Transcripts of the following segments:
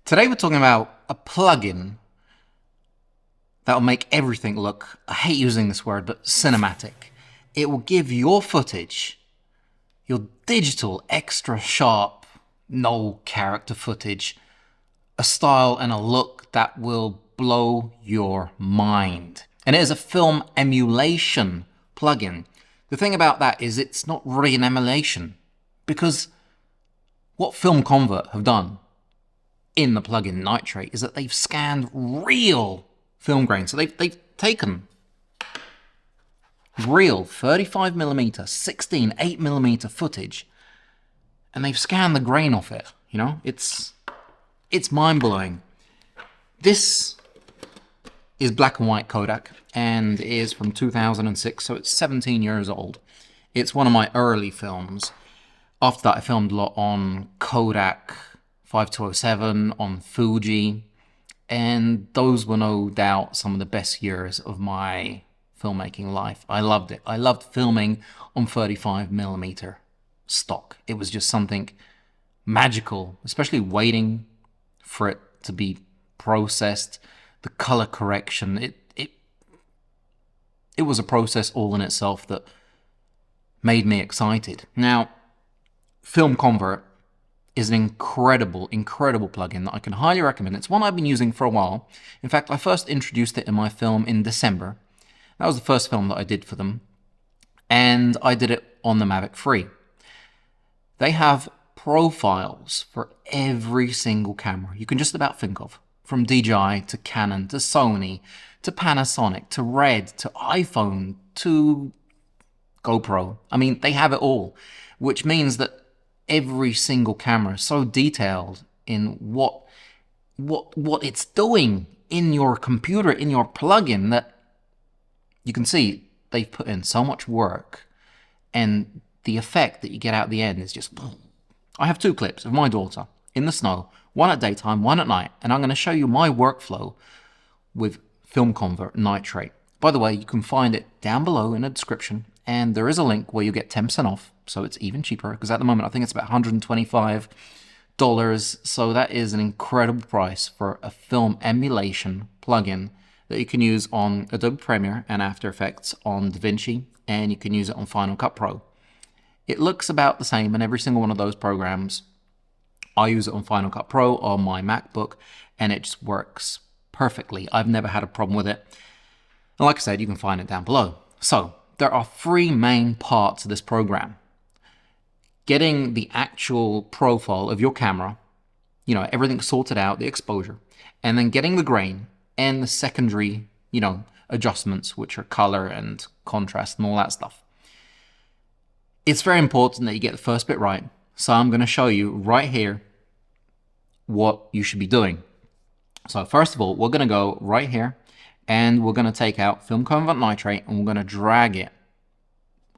Today we're talking about a plugin that will make everything look, I hate using this word, but cinematic. It will give your footage, your digital, extra sharp, no character footage, a style and a look that will blow your mind. And it is a film emulation plugin. The thing about that is it's not really an emulation, because what FilmConvert have done in the plugin Nitrate is that they've scanned real film grain. So they've taken real 35mm, 16, 8mm footage, and they've scanned the grain off it. You know, it's mind-blowing. This is black and white Kodak and is from 2006, so it's 17 years old. It's one of my early films. After that, I filmed a lot on Kodak 5207, on Fuji, and those were no doubt some of the best years of my filmmaking life. I loved it. I loved filming on 35mm stock. It was just something magical, especially waiting for it to be processed, the color correction. It was a process all in itself that made me excited. Now, FilmConvert is an incredible plugin that I can highly recommend. It's one I've been using for a while. In fact, I first introduced it in my film in December. That was the first film that I did for them, and I did it on the Mavic 3. They have profiles for every single camera you can just about think of, from DJI to Canon to Sony to Panasonic to Red to iPhone to GoPro. I mean, they have it all, which means that every single camera is so detailed in what it's doing in your computer, in your plugin, that you can see they've put in so much work, and the effect that you get out at the end is just boom. I have two clips of my daughter in the snow, one at daytime, one at night, and I'm going to show you my workflow with FilmConvert Nitrate. By the way, you can find it down below in the description, and there is a link where you get 10% off, so it's even cheaper, because at the moment I think it's about $125, so that is an incredible price for a film emulation plugin that you can use on Adobe Premiere and After Effects, on DaVinci, and you can use it on Final Cut Pro. It looks about the same in every single one of those programs. I use it on Final Cut Pro on my MacBook, and it just works perfectly. I've never had a problem with it. And like I said, you can find it down below. So there are three main parts of this program. Getting the actual profile of your camera, you know, everything sorted out, the exposure, and then getting the grain and the secondary, you know, adjustments, which are color and contrast and all that stuff. It's very important that you get the first bit right. So I'm going to show you right here what you should be doing. So first of all, we're going to go right here, and we're going to take out FilmConvert Nitrate, and we're going to drag it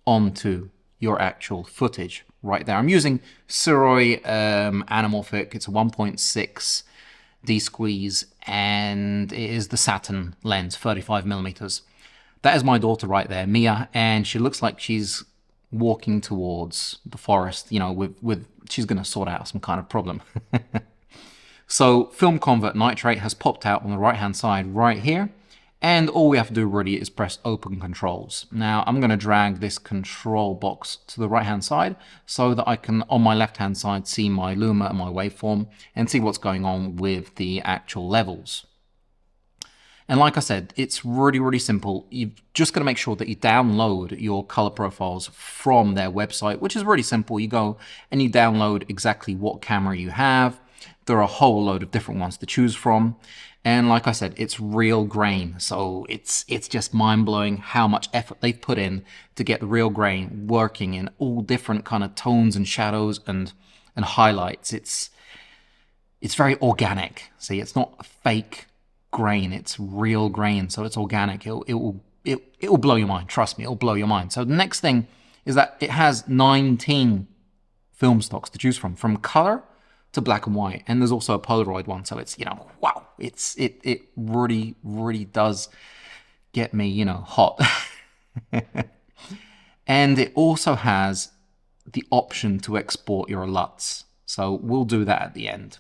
onto your actual footage right there. I'm using Siroi Anamorphic. It's a 1.6 D-squeeze, and it is the Saturn lens, 35mm. That is my daughter right there, Mia, and she looks like she's walking towards the forest, you know, with she's going to sort out some kind of problem. So FilmConvert Nitrate has popped out on the right-hand side right here, and all we have to do really is press Open Controls. Now I'm going to drag this control box to the right-hand side so that I can, on my left-hand side, see my Luma and my waveform and see what's going on with the actual levels. And like I said, it's really simple. You've just got to make sure that you download your color profiles from their website, which is really simple. You go and you download exactly what camera you have. There are a whole load of different ones to choose from. And like I said, it's real grain. So it's just mind-blowing how much effort they've put in to get the real grain working in all different kind of tones and shadows and highlights. It's very organic. See, it's not a fake grain, it's real grain, so it's organic. It will blow your mind. Trust me, it'll blow your mind. So the next thing is that it has 19 film stocks to choose from color to black and white, and there's also a Polaroid one. So it's, you know, wow, it really does get me, you know, hot. And it also has the option to export your LUTs. So we'll do that at the end.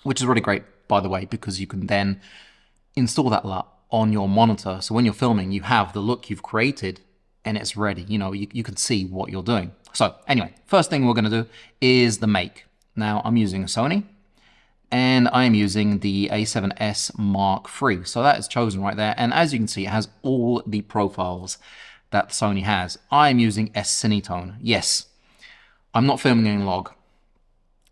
which is really great, by the way, because you can then install that LUT on your monitor. So when you're filming, you have the look you've created and it's ready. You know, you can see what you're doing. So anyway, first thing we're going to do is the make. Now I'm using a Sony and I am using the A7S Mark III. So that is chosen right there. And as you can see, it has all the profiles that Sony has. I am using S-Cinetone. Yes, I'm not filming in log.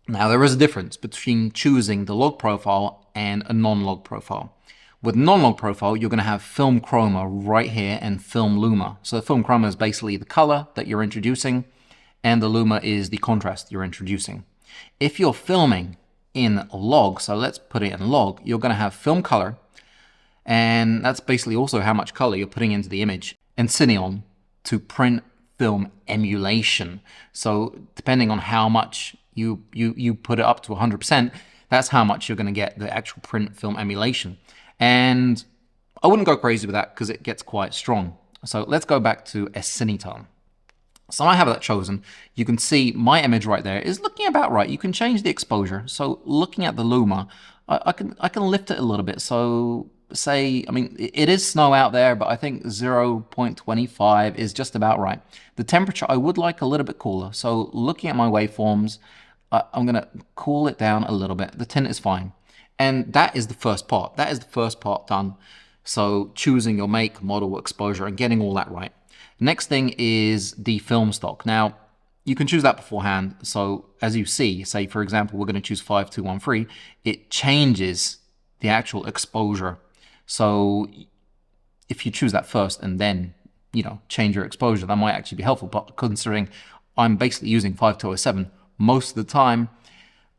Now there is a difference between choosing the log profile and a non-log profile. With non-log profile, you're going to have film chroma right here and film luma. So the film chroma is basically the color that you're introducing, and the luma is the contrast you're introducing. If you're filming in log, so let's put it in log, you're going to have film color, and that's basically also how much color you're putting into the image, and Cineon to print film emulation. So depending on how much you put it up to 100%, that's how much you're going to get the actual print film emulation. And I wouldn't go crazy with that because it gets quite strong. So let's go back to S-Cinetone. So I have that chosen. You can see my image right there is looking about right. You can change the exposure. So looking at the luma, I can lift it a little bit. So say, I mean, it is snow out there, but I think 0.25 is just about right. The temperature I would like a little bit cooler. So looking at my waveforms, I'm going to cool it down a little bit. The tint is fine. And that is the first part. That is the first part done. So choosing your make, model, exposure, and getting all that right. Next thing is the film stock. Now, you can choose that beforehand. So as you see, say, for example, we're going to choose 5213. It changes the actual exposure. So if you choose that first and then, you know, change your exposure, that might actually be helpful. But considering I'm basically using 5207 most of the time,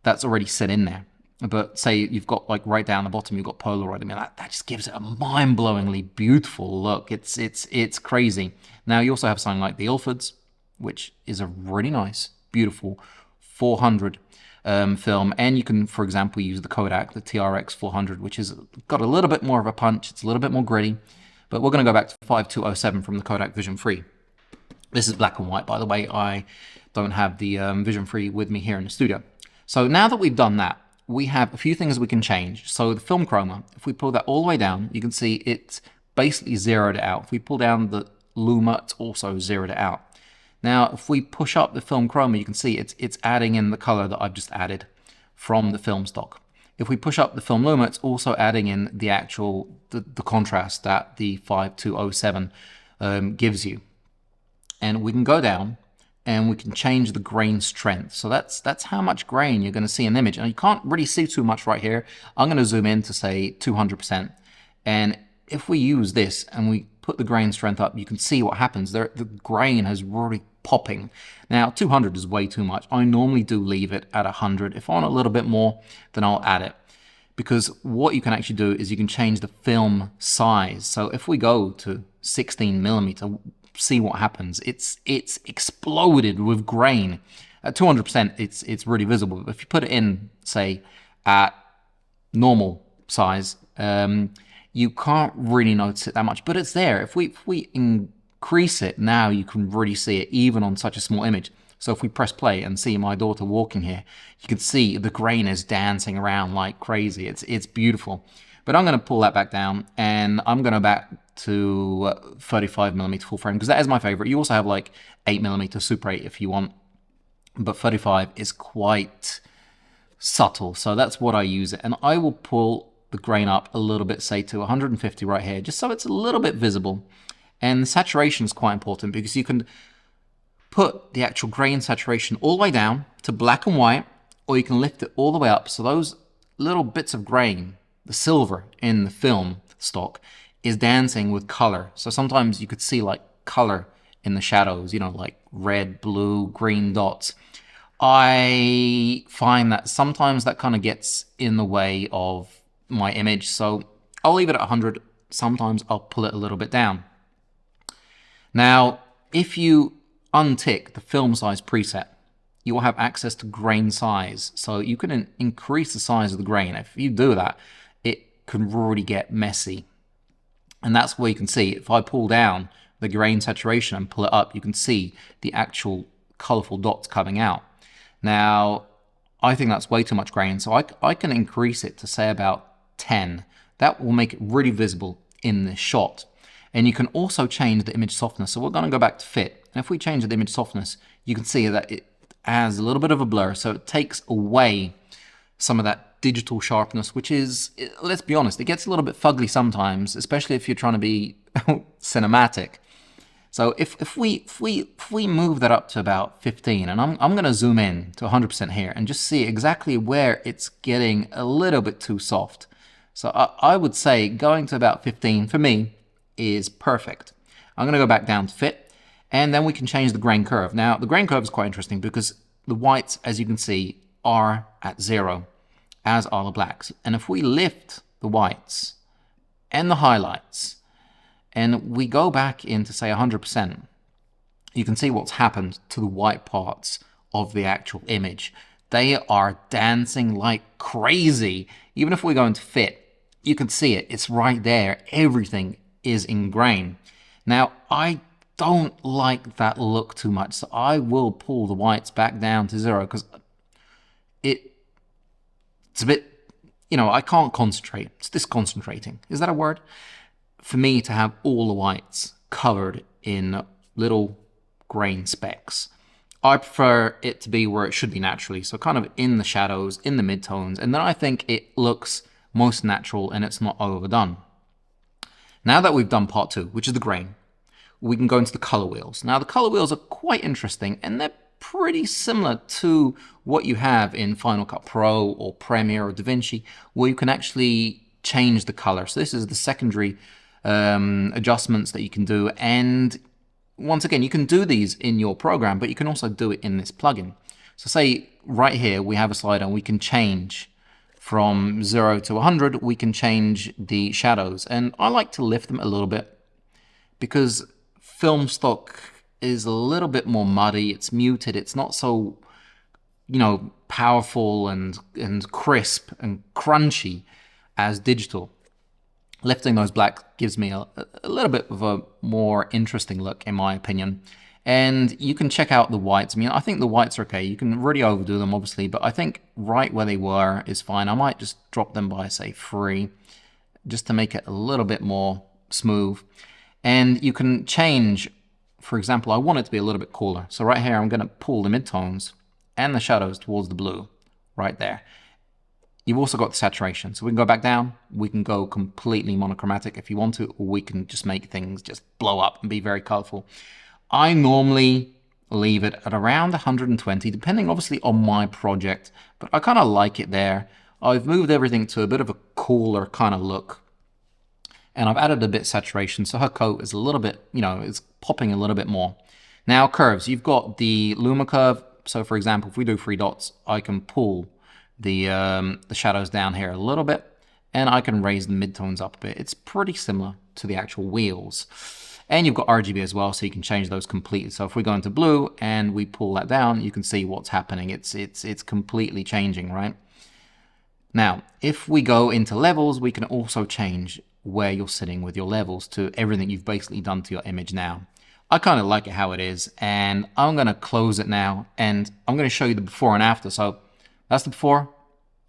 that's already set in there. But say you've got like right down the bottom, you've got Polaroid. I mean, that just gives it a mind-blowingly beautiful look. It's crazy. Now you also have something like the Ilfords, which is a really nice, beautiful 400 film. And you can, for example, use the Kodak, the TRX 400, which has got a little bit more of a punch. It's a little bit more gritty. But we're going to go back to 5207 from the Kodak Vision 3. This is black and white, by the way. I don't have the Vision 3 with me here in the studio. So now that we've done that, we have a few things we can change. So the film chroma, if we pull that all the way down, you can see it's basically zeroed it out. If we pull down the luma, it's also zeroed it out. Now, if we push up the film chroma, you can see it's adding in the color that I've just added from the film stock. If we push up the film luma, it's also adding in the actual, the contrast that the 5207 gives you. And we can go down and we can change the grain strength. So that's how much grain you're going to see in the image. And you can't really see too much right here. I'm going to zoom in to say 200%. And if we use this and we put the grain strength up, you can see what happens. The grain is really popping. Now, 200 is way too much. I normally do leave it at 100. If I want a little bit more, then I'll add it. Because what you can actually do is you can change the film size. So if we go to 16 millimeter, see what happens. It's exploded with grain. At 200%, it's really visible. If you put it in, say, at normal size, you can't really notice it that much, but it's there. If we increase it now, you can really see it even on such a small image. So if we press play and see my daughter walking here, you can see the grain is dancing around like crazy. It's beautiful. But I'm going to pull that back down, and I'm going to back to 35 millimeter full frame because that is my favorite. You also have like 8 millimeter Super 8 if you want, but 35 is quite subtle, so that's what I use it. And I will pull the grain up a little bit, say to 150 right here, just so it's a little bit visible. And the saturation is quite important because you can put the actual grain saturation all the way down to black and white, or you can lift it all the way up. So those little bits of grain, the silver in the film stock, is dancing with color. So sometimes you could see like color in the shadows, you know, like red, blue, green dots. I find that sometimes that kind of gets in the way of my image. So I'll leave it at 100. Sometimes I'll pull it a little bit down. Now, if you untick the film size preset, you will have access to grain size. So you can increase the size of the grain. If you do that, it can really get messy. And that's where you can see, if I pull down the grain saturation and pull it up, you can see the actual colorful dots coming out. Now, I think that's way too much grain. So I can increase it to say about 10. That will make it really visible in this shot. And you can also change the image softness. So we're going to go back to fit. And if we change the image softness, you can see that it has a little bit of a blur. So it takes away some of that digital sharpness, which is, let's be honest, it gets a little bit fugly sometimes, especially if you're trying to be cinematic. So if we move that up to about 15, and I'm going to zoom in to 100% here and just see exactly where it's getting a little bit too soft. So I would say going to about 15 for me is perfect. I'm going to go back down to fit, and then we can change the grain curve. Now, the grain curve is quite interesting because the whites, as you can see, are at 0, as are the blacks. And if we lift the whites and the highlights, and we go back into, say, 100%, you can see what's happened to the white parts of the actual image. They are dancing like crazy. Even if we go into fit, you can see it. It's right there. Everything is in grain. Now, I don't like that look too much, so I will pull the whites back down to 0 because it's a bit, I can't concentrate. It's disconcentrating. Is that a word? For me to have all the whites covered in little grain specks. I prefer it to be where it should be naturally, so kind of in the shadows, in the midtones, and then I think it looks most natural and it's not overdone. Now that we've done part 2, which is the grain, we can go into the color wheels. Now the color wheels are quite interesting and they're pretty similar to what you have in Final Cut Pro or Premiere or DaVinci, where you can actually change the color. So this is the secondary adjustments that you can do, and once again, you can do these in your program, but you can also do it in this plugin. So say right here we have a slider and we can change from 0 to 100, we can change the shadows, and I like to lift them a little bit because film stock is a little bit more muddy, it's muted, it's not so powerful and crisp and crunchy as digital. Lifting those black gives me a little bit of a more interesting look, in my opinion. And you can check out the whites. I mean, I think the whites are okay. You can really overdo them, obviously, but I think right where they were is fine. I might just drop them by, say, 3, just to make it a little bit more smooth. And you can change, for example, I want it to be a little bit cooler. So right here, I'm going to pull the midtones and the shadows towards the blue, right there. You've also got the saturation. So we can go back down. We can go completely monochromatic if you want to, or we can just make things just blow up and be very colorful. I normally leave it at around 120, depending obviously on my project, but I kind of like it there. I've moved everything to a bit of a cooler kind of look, and I've added a bit of saturation, so her coat is a little bit, it's popping a little bit more. Now curves, you've got the Luma curve. So for example, if we do 3 dots, I can pull the shadows down here a little bit, and I can raise the midtones up a bit. It's pretty similar to the actual wheels. And you've got RGB as well, so you can change those completely. So if we go into blue and we pull that down, you can see what's happening. It's completely changing, right? Now, if we go into levels, we can also change where you're sitting with your levels to everything you've basically done to your image now. I kind of like it how it is, and I'm going to close it now, and I'm going to show you the before and after. So that's the before,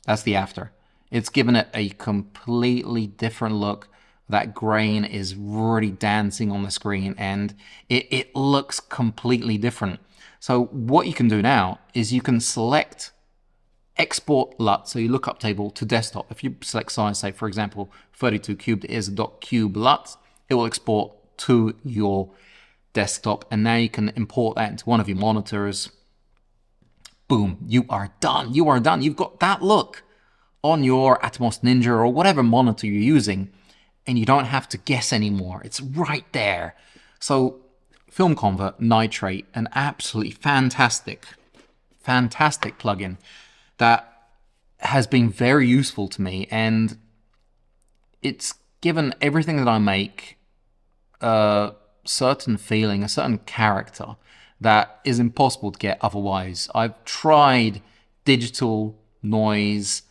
that's the after. It's given it a completely different look. That grain is really dancing on the screen, and it looks completely different. So what you can do now is you can select export LUT, so you look up table to desktop. If you select size, say for example 32 cubed is a .cube LUT, it will export to your desktop, and now you can import that into one of your monitors. Boom, you are done. You are done. You've got that look on your Atomos Ninja or whatever monitor you're using, and you don't have to guess anymore. It's right there. So FilmConvert Nitrate, an absolutely fantastic plugin that has been very useful to me, and it's given everything that I make a certain feeling, a certain character that is impossible to get otherwise. I've tried digital noise,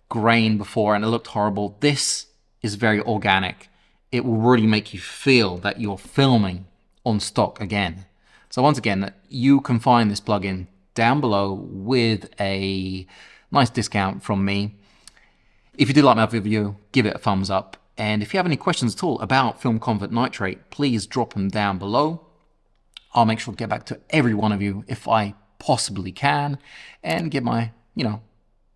grain before, and it looked horrible. This is very organic. It will really make you feel that you're filming on stock again. So once again, you can find this plugin down below with a nice discount from me. If you did like my video, give it a thumbs up. And if you have any questions at all about FilmConvert Nitrate, please drop them down below. I'll make sure to get back to every one of you if I possibly can, and give my,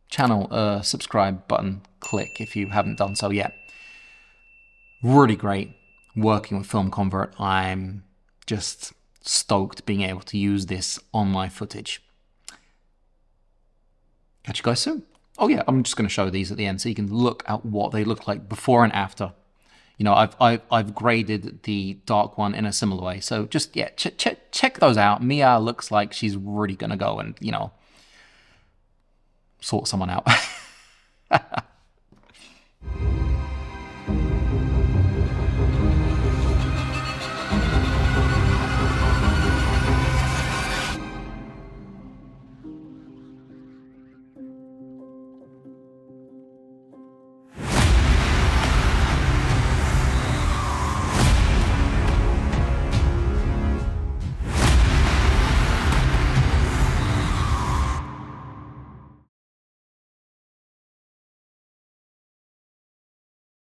channel a subscribe button click if you haven't done so yet. Really great working with FilmConvert. I'm just stoked being able to use this on my footage. Catch you guys soon. Oh yeah, I'm just going to show these at the end so you can look at what they look like before and after. I've graded the dark one in a similar way. So just, yeah, check those out. Mia looks like she's really going to go and, sort someone out.